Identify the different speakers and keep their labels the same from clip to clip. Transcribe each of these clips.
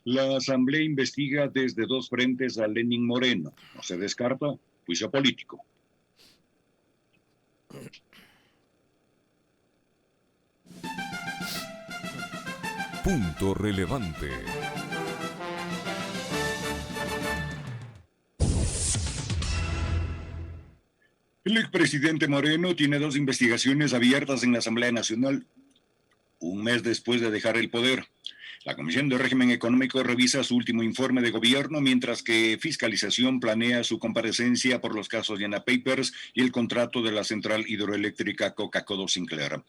Speaker 1: La Asamblea investiga desde dos frentes a Lenín Moreno. No se descarta juicio político.
Speaker 2: Punto relevante.
Speaker 1: El expresidente Moreno tiene dos investigaciones abiertas en la Asamblea Nacional, un mes después de dejar el poder. La Comisión de Régimen Económico revisa su último informe de gobierno, mientras que Fiscalización planea su comparecencia por los casos Yana Papers y el contrato de la central hidroeléctrica Coca-Cola Sinclair.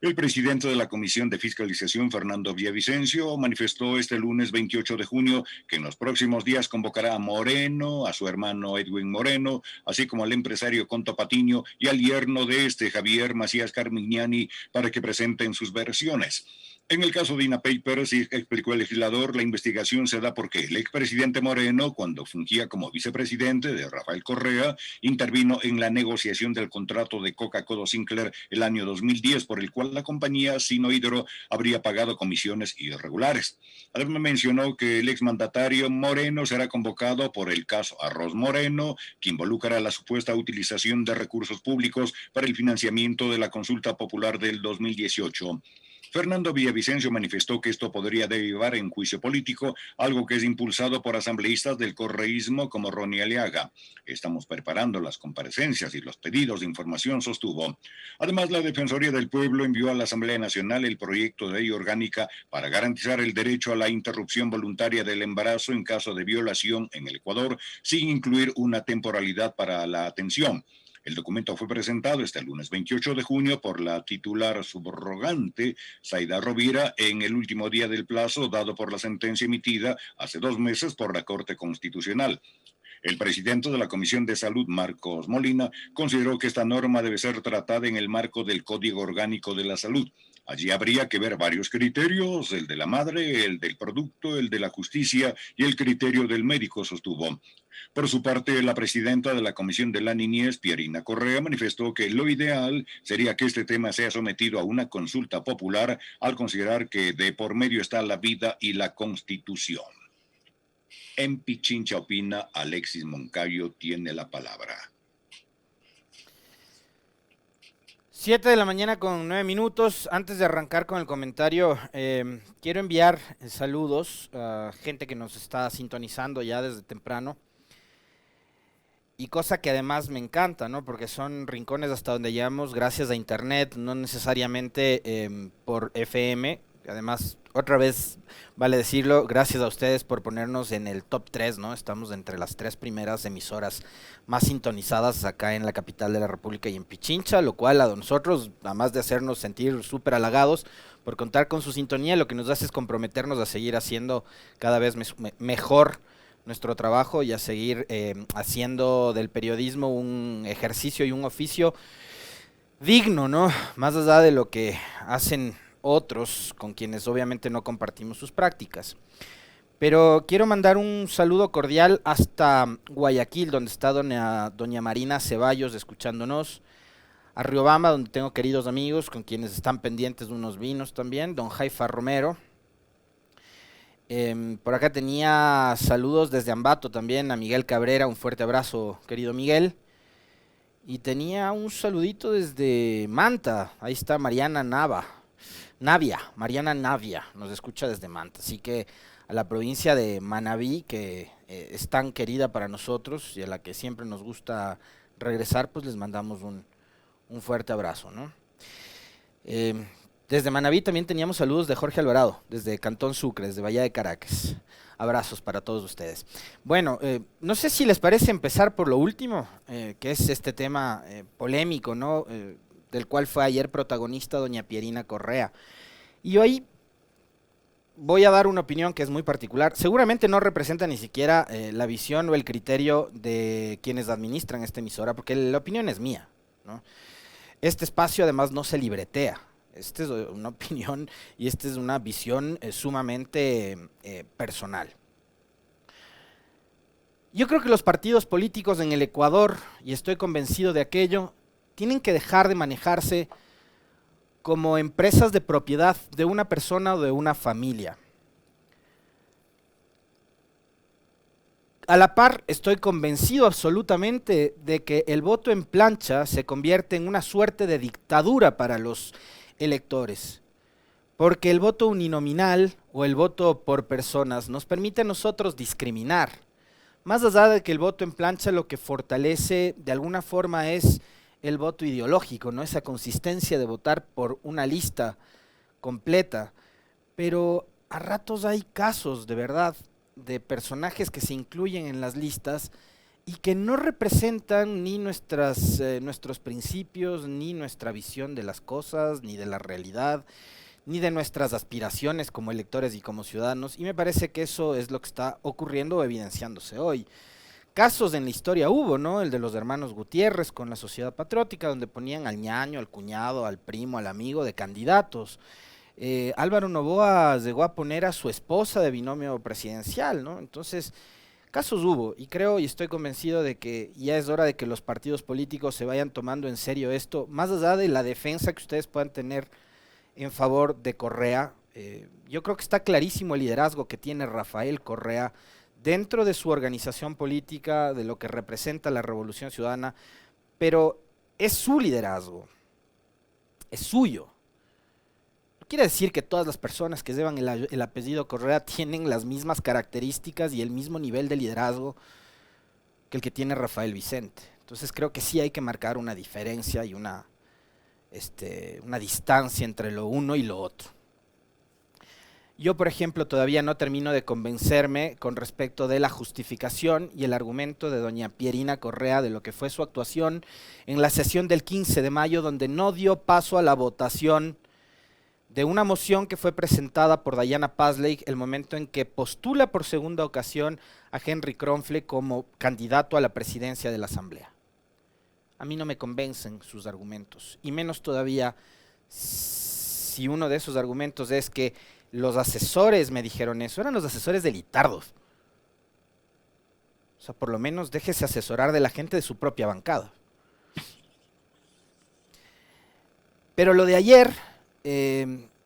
Speaker 1: El presidente de la Comisión de Fiscalización, Fernando Villavicencio, manifestó este lunes 28 de junio que en los próximos días convocará a Moreno, a su hermano Edwin Moreno, así como al empresario Conto Patiño y al yerno de Javier Macías Carmignani, para que presenten sus versiones. En el caso de INA Papers, explicó el legislador, la investigación se da porque el expresidente Moreno, cuando fungía como vicepresidente de Rafael Correa, intervino en la negociación del contrato de Coca-Cola Sinclair el año 2010, por el cual la compañía Sinohydro habría pagado comisiones irregulares. Además mencionó que el exmandatario Moreno será convocado por el caso Arroz Moreno, que involucra la supuesta utilización de recursos públicos para el financiamiento de la consulta popular del 2018. Fernando Villavicencio manifestó que esto podría derivar en juicio político, algo que es impulsado por asambleístas del correísmo como Ronnie Aliaga. Estamos preparando las comparecencias y los pedidos de información, sostuvo. Además, la Defensoría del Pueblo envió a la Asamblea Nacional el proyecto de ley orgánica para garantizar el derecho a la interrupción voluntaria del embarazo en caso de violación en el Ecuador, sin incluir una temporalidad para la atención. El documento fue presentado este lunes 28 de junio por la titular subrogante, Zaida Rovira, en el último día del plazo dado por la sentencia emitida hace 2 meses por la Corte Constitucional. El presidente de la Comisión de Salud, Marcos Molina, consideró que esta norma debe ser tratada en el marco del Código Orgánico de la Salud. Allí habría que ver varios criterios, el de la madre, el del producto, el de la justicia y el criterio del médico, sostuvo. Por su parte, la presidenta de la Comisión de la Niñez, Pierina Correa, manifestó que lo ideal sería que este tema sea sometido a una consulta popular, al considerar que de por medio está la vida y la Constitución. En Pichincha opina, Alexis Moncayo tiene la palabra.
Speaker 3: 7 de la mañana con 9 minutos. Antes de arrancar con el comentario, quiero enviar saludos a gente que nos está sintonizando ya desde temprano. Y cosa que además me encanta, ¿no? Porque son rincones hasta donde llegamos gracias a internet, no necesariamente por FM. Además, otra vez, vale decirlo, gracias a ustedes por ponernos en el top 3, ¿no? Estamos entre las 3 primeras emisoras más sintonizadas acá en la capital de la República y en Pichincha, lo cual a nosotros, además de hacernos sentir súper halagados por contar con su sintonía, lo que nos hace es comprometernos a seguir haciendo cada vez mejor nuestro trabajo y a seguir haciendo del periodismo un ejercicio y un oficio digno, ¿no? Más allá de lo que hacen otros con quienes obviamente no compartimos sus prácticas. Pero quiero mandar un saludo cordial hasta Guayaquil, donde está doña Marina Ceballos escuchándonos, a Riobamba, donde tengo queridos amigos con quienes están pendientes de unos vinos también, don Jaifa Romero. Por acá tenía saludos desde Ambato también a Miguel Cabrera, un fuerte abrazo, querido Miguel. Y tenía un saludito desde Manta, ahí está Mariana Navia, nos escucha desde Manta. Así que a la provincia de Manabí, que es tan querida para nosotros y a la que siempre nos gusta regresar, pues les mandamos un fuerte abrazo, ¿no? Desde Manabí también teníamos saludos de Jorge Alvarado, desde Cantón Sucre, desde Bahía de Caracas. Abrazos para todos ustedes. Bueno, no sé si les parece empezar por lo último, que es este tema polémico, ¿no? Del cual fue ayer protagonista doña Pierina Correa. Y hoy voy a dar una opinión que es muy particular. Seguramente no representa ni siquiera la visión o el criterio de quienes administran esta emisora, porque la opinión es mía, ¿no? Este espacio además no se libretea. Esta es una opinión y esta es una visión sumamente personal. Yo creo que los partidos políticos en el Ecuador, y estoy convencido de aquello, tienen que dejar de manejarse como empresas de propiedad de una persona o de una familia. a la par estoy convencido absolutamente de que el voto en plancha se convierte en una suerte de dictadura para los electores, porque el voto uninominal o el voto por personas nos permite a nosotros discriminar. Más allá de que el voto en plancha lo que fortalece de alguna forma es el voto ideológico, ¿no? Esa consistencia de votar por una lista completa. Pero a ratos hay casos de verdad de personajes que se incluyen en las listas y que no representan ni nuestros principios, ni nuestra visión de las cosas, ni de la realidad, ni de nuestras aspiraciones como electores y como ciudadanos, y me parece que eso es lo que está ocurriendo o evidenciándose hoy. Casos en la historia hubo, ¿no? El de los hermanos Gutiérrez con la Sociedad Patriótica, donde ponían al ñaño, al cuñado, al primo, al amigo de candidatos. Álvaro Noboa llegó a poner a su esposa de binomio presidencial, ¿no? Entonces, casos hubo, y creo y estoy convencido de que ya es hora de que los partidos políticos se vayan tomando en serio esto, más allá de la defensa que ustedes puedan tener en favor de Correa. Yo creo que está clarísimo el liderazgo que tiene Rafael Correa dentro de su organización política, de lo que representa la Revolución Ciudadana, pero es su liderazgo, es suyo. No quiere decir que todas las personas que llevan el apellido Correa tienen las mismas características y el mismo nivel de liderazgo que el que tiene Rafael Vicente. Entonces creo que sí hay que marcar una diferencia y una distancia entre lo uno y lo otro. Yo, por ejemplo, todavía no termino de convencerme con respecto de la justificación y el argumento de doña Pierina Correa de lo que fue su actuación en la sesión del 15 de mayo, donde no dio paso a la votación de una moción que fue presentada por Diana Pasley el momento en que postula por segunda ocasión a Henry Kronfle como candidato a la presidencia de la Asamblea. A mí no me convencen sus argumentos, y menos todavía si uno de esos argumentos es que los asesores me dijeron eso, eran los asesores de Litardos. O sea, por lo menos déjese asesorar de la gente de su propia bancada. Pero lo de ayer,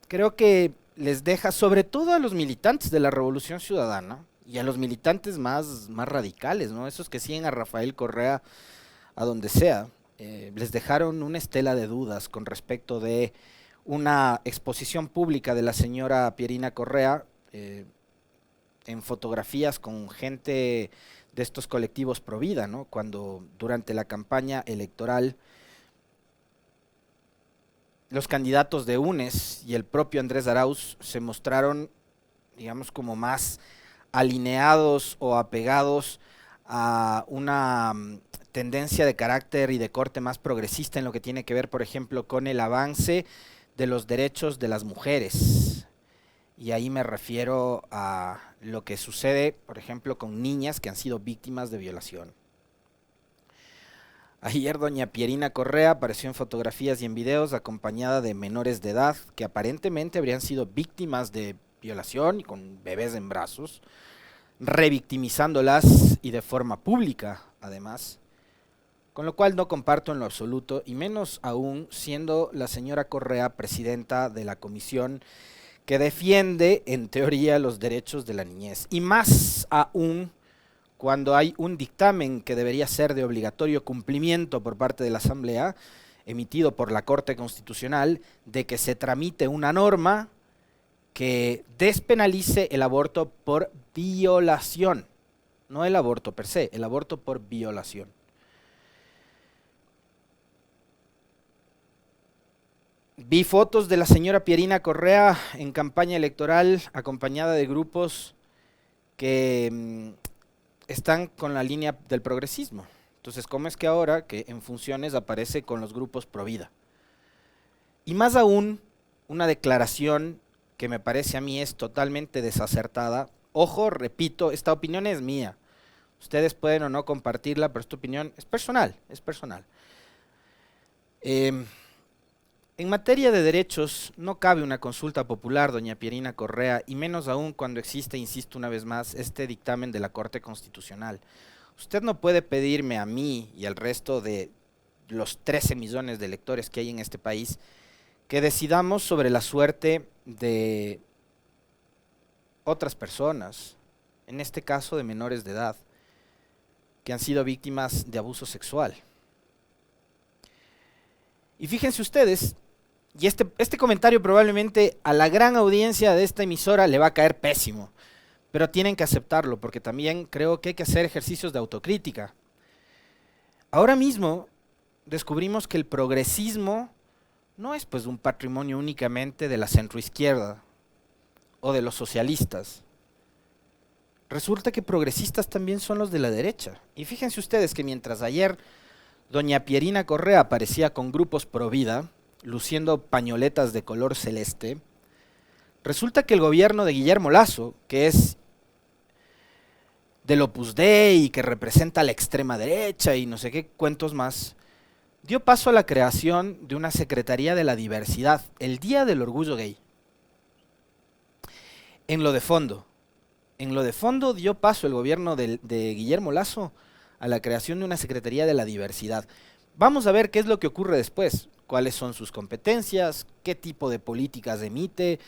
Speaker 3: creo que les deja, sobre todo a los militantes de la Revolución Ciudadana, y a los militantes más radicales, ¿no? Esos que siguen a Rafael Correa a donde sea, les dejaron una estela de dudas con respecto de una exposición pública de la señora Pierina Correa en fotografías con gente de estos colectivos pro vida, ¿no? Cuando durante la campaña electoral los candidatos de UNES y el propio Andrés Arauz se mostraron, digamos, como más alineados o apegados a una tendencia de carácter y de corte más progresista en lo que tiene que ver, por ejemplo, con el avance de los derechos de las mujeres. Y ahí me refiero a lo que sucede, por ejemplo, con niñas que han sido víctimas de violación. Ayer doña Pierina Correa apareció en fotografías y en videos acompañada de menores de edad que aparentemente habrían sido víctimas de violación y con bebés en brazos, revictimizándolas y de forma pública, además. Con lo cual no comparto en lo absoluto, y menos aún siendo la señora Correa presidenta de la comisión que defiende, en teoría, los derechos de la niñez. Y más aún cuando hay un dictamen que debería ser de obligatorio cumplimiento por parte de la Asamblea, emitido por la Corte Constitucional, de que se tramite una norma que despenalice el aborto por violación. No el aborto per se, el aborto por violación. Vi fotos de la señora Pierina Correa en campaña electoral acompañada de grupos que están con la línea del progresismo. Entonces, ¿cómo es que ahora que en funciones aparece con los grupos pro vida? Y más aún, una declaración que me parece a mí es totalmente desacertada. Ojo, repito, esta opinión es mía. Ustedes pueden o no compartirla, pero esta opinión es personal, es personal. En materia de derechos no cabe una consulta popular, doña Pierina Correa, y menos aún cuando existe, insisto una vez más, este dictamen de la Corte Constitucional. Usted no puede pedirme a mí y al resto de los 13 millones de electores que hay en este país que decidamos sobre la suerte de otras personas, en este caso de menores de edad. que han sido víctimas de abuso sexual. Y fíjense ustedes, y este comentario probablemente a la gran audiencia de esta emisora le va a caer pésimo, pero tienen que aceptarlo, porque también creo que hay que hacer ejercicios de autocrítica. Ahora mismo descubrimos que el progresismo no es pues un patrimonio únicamente de la centroizquierda o de los socialistas. Resulta que progresistas también son los de la derecha. Y fíjense ustedes que mientras ayer doña Pierina Correa aparecía con grupos pro vida, luciendo pañoletas de color celeste, resulta que el gobierno de Guillermo Lasso, que es del Opus Dei y que representa a la extrema derecha y no sé qué cuentos más, dio paso a la creación de una Secretaría de la Diversidad, el Día del Orgullo Gay. En lo de fondo dio paso el gobierno de Guillermo Lasso a la creación de una Secretaría de la Diversidad. Vamos a ver qué es lo que ocurre después, cuáles son sus competencias, qué tipo de políticas emite,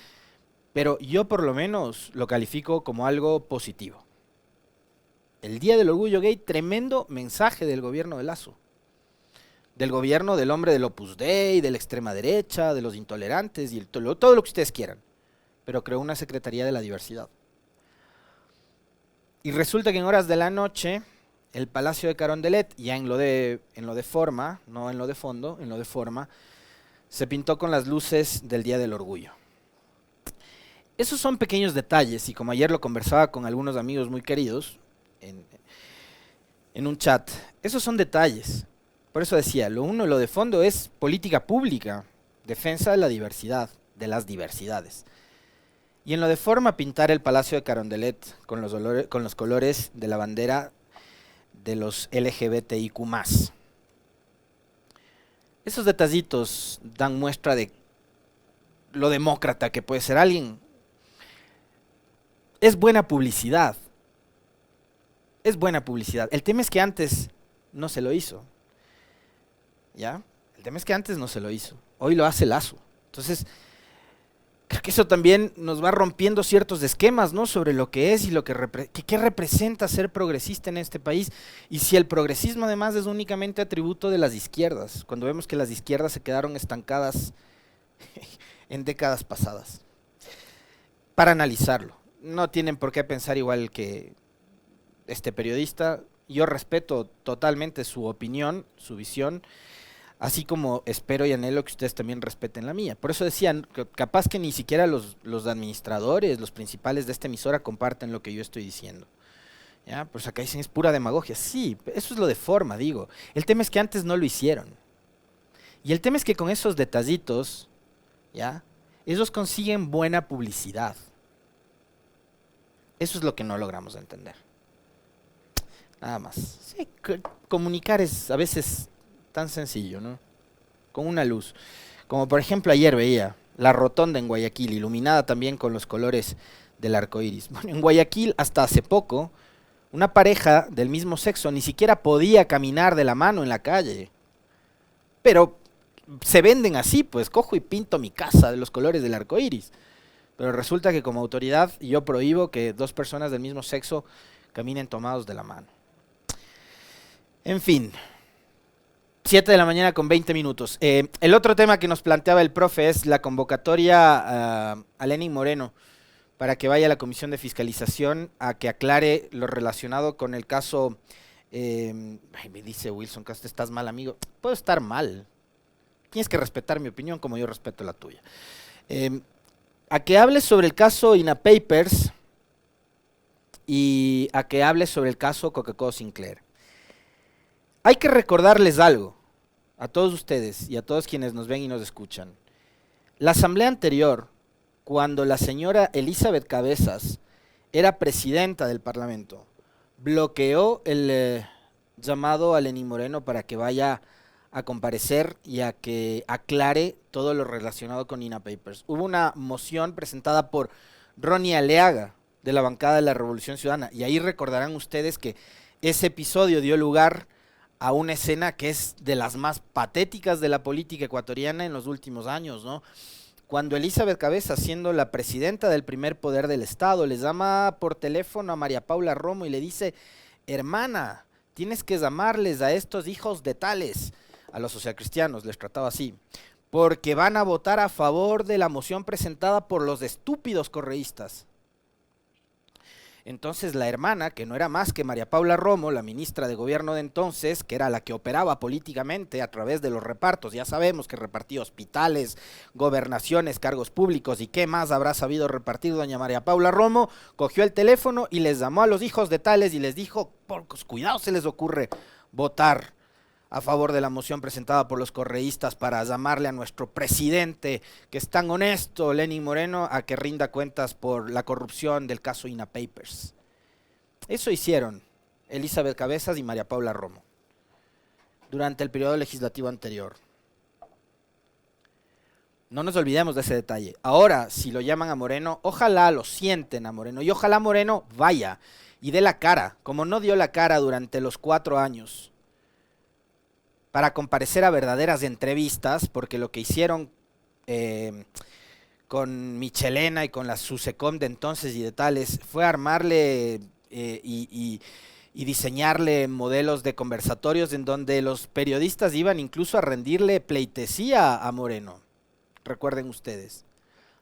Speaker 3: pero yo por lo menos lo califico como algo positivo. El Día del Orgullo Gay, tremendo mensaje del gobierno de Lasso, del gobierno del hombre del Opus Dei, de la extrema derecha, de los intolerantes y todo lo que ustedes quieran, pero creó una Secretaría de la Diversidad. Y resulta que en horas de la noche, el Palacio de Carondelet, ya en lo de forma, no en lo de fondo, en lo de forma, se pintó con las luces del Día del Orgullo. Esos son pequeños detalles, y como ayer lo conversaba con algunos amigos muy queridos, en un chat, esos son detalles. Por eso decía, lo de fondo es política pública, defensa de la diversidad, de las diversidades. Y en lo de forma, pintar el Palacio de Carondelet con los colores de la bandera de los LGBTIQ+. Esos detallitos dan muestra de lo demócrata que puede ser alguien. Es buena publicidad. Es buena publicidad. El tema es que antes no se lo hizo. ¿Ya? El tema es que antes no se lo hizo. Hoy lo hace Lasso. Entonces, creo que eso también nos va rompiendo ciertos esquemas, ¿no? Sobre lo que es y qué representa ser progresista en este país. Y si el progresismo además es únicamente atributo de las izquierdas, cuando vemos que las izquierdas se quedaron estancadas en décadas pasadas. Para analizarlo. No tienen por qué pensar igual que este periodista. Yo respeto totalmente su opinión, su visión, así como espero y anhelo que ustedes también respeten la mía. Por eso decían, capaz que ni siquiera los administradores, los principales de esta emisora comparten lo que yo estoy diciendo. ¿Ya? Pues acá dicen es pura demagogia. Sí, eso es lo de forma, digo. El tema es que antes no lo hicieron. Y el tema es que con esos detallitos, ¿ya? Ellos consiguen buena publicidad. Eso es lo que no logramos entender. Nada más. Sí, comunicar es a veces tan sencillo, ¿no? Con una luz. Como por ejemplo ayer veía la rotonda en Guayaquil, iluminada también con los colores del arco iris. Bueno, en Guayaquil hasta hace poco, una pareja del mismo sexo ni siquiera podía caminar de la mano en la calle. Pero se venden así, pues cojo y pinto mi casa de los colores del arco iris. Pero resulta que como autoridad yo prohíbo que dos personas del mismo sexo caminen tomados de la mano. En fin, 7 de la mañana con 20 minutos. El otro tema que nos planteaba el profe es la convocatoria a Lenín Moreno para que vaya a la Comisión de Fiscalización a que aclare lo relacionado con el caso. Me dice Wilson Castro, estás mal, amigo. Puedo estar mal. Tienes que respetar mi opinión como yo respeto la tuya. A que hable sobre el caso INA Papers y a que hable sobre el caso Coca-Cola Sinclair. Hay que recordarles algo a todos ustedes y a todos quienes nos ven y nos escuchan. La asamblea anterior, cuando la señora Elizabeth Cabezas era presidenta del Parlamento, bloqueó el llamado a Lenín Moreno para que vaya a comparecer y a que aclare todo lo relacionado con INA Papers. Hubo una moción presentada por Ronnie Aleaga, de la bancada de la Revolución Ciudadana, y ahí recordarán ustedes que ese episodio dio lugar a una escena que es de las más patéticas de la política ecuatoriana en los últimos años, ¿no? Cuando Elizabeth Cabezas, siendo la presidenta del primer poder del Estado, le llama por teléfono a María Paula Romo y le dice: hermana, tienes que llamarles a estos hijos de tales, a los socialcristianos, les trataba así, porque van a votar a favor de la moción presentada por los estúpidos correístas. Entonces la hermana, que no era más que María Paula Romo, la ministra de gobierno de entonces, que era la que operaba políticamente a través de los repartos, ya sabemos que repartía hospitales, gobernaciones, cargos públicos y qué más habrá sabido repartir doña María Paula Romo, cogió el teléfono y les llamó a los hijos de tales y les dijo, porcos, cuidado se les ocurre votar a favor de la moción presentada por los correístas para llamarle a nuestro presidente, que es tan honesto, Lenín Moreno, a que rinda cuentas por la corrupción del caso INA Papers. Eso hicieron Elizabeth Cabezas y María Paula Romo durante el periodo legislativo anterior. No nos olvidemos de ese detalle. Ahora, si lo llaman a Moreno, ojalá lo sienten a Moreno y ojalá Moreno vaya y dé la cara, como no dio la cara durante los 4 años, para comparecer a verdaderas entrevistas, porque lo que hicieron con Michelena y con la Susecom de entonces y de tales fue armarle y diseñarle modelos de conversatorios en donde los periodistas iban incluso a rendirle pleitesía a Moreno. Recuerden ustedes.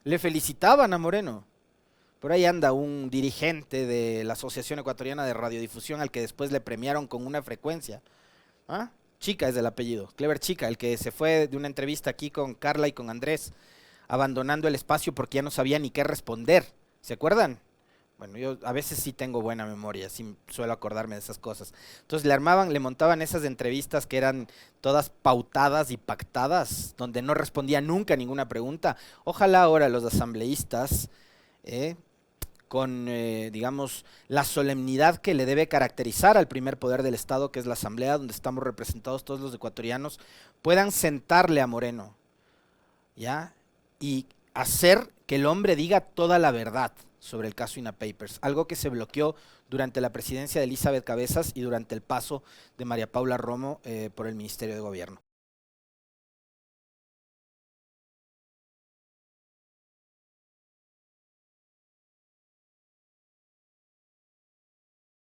Speaker 3: Le felicitaban a Moreno. Por ahí anda un dirigente de la Asociación Ecuatoriana de Radiodifusión al que después le premiaron con una frecuencia. ¿Ah? Chica es el apellido, Clever Chica, el que se fue de una entrevista aquí con Carla y con Andrés, abandonando el espacio porque ya no sabía ni qué responder. ¿Se acuerdan? Bueno, yo a veces sí tengo buena memoria, sí suelo acordarme de esas cosas. Entonces le montaban esas entrevistas que eran todas pautadas y pactadas, donde no respondía nunca ninguna pregunta. Ojalá ahora los asambleístas, con, digamos, la solemnidad que le debe caracterizar al primer poder del Estado, que es la Asamblea, donde estamos representados todos los ecuatorianos, puedan sentarle a Moreno, ¿ya? Y hacer que el hombre diga toda la verdad sobre el caso INA Papers, algo que se bloqueó durante la presidencia de Elizabeth Cabezas y durante el paso de María Paula Romo por el Ministerio de Gobierno.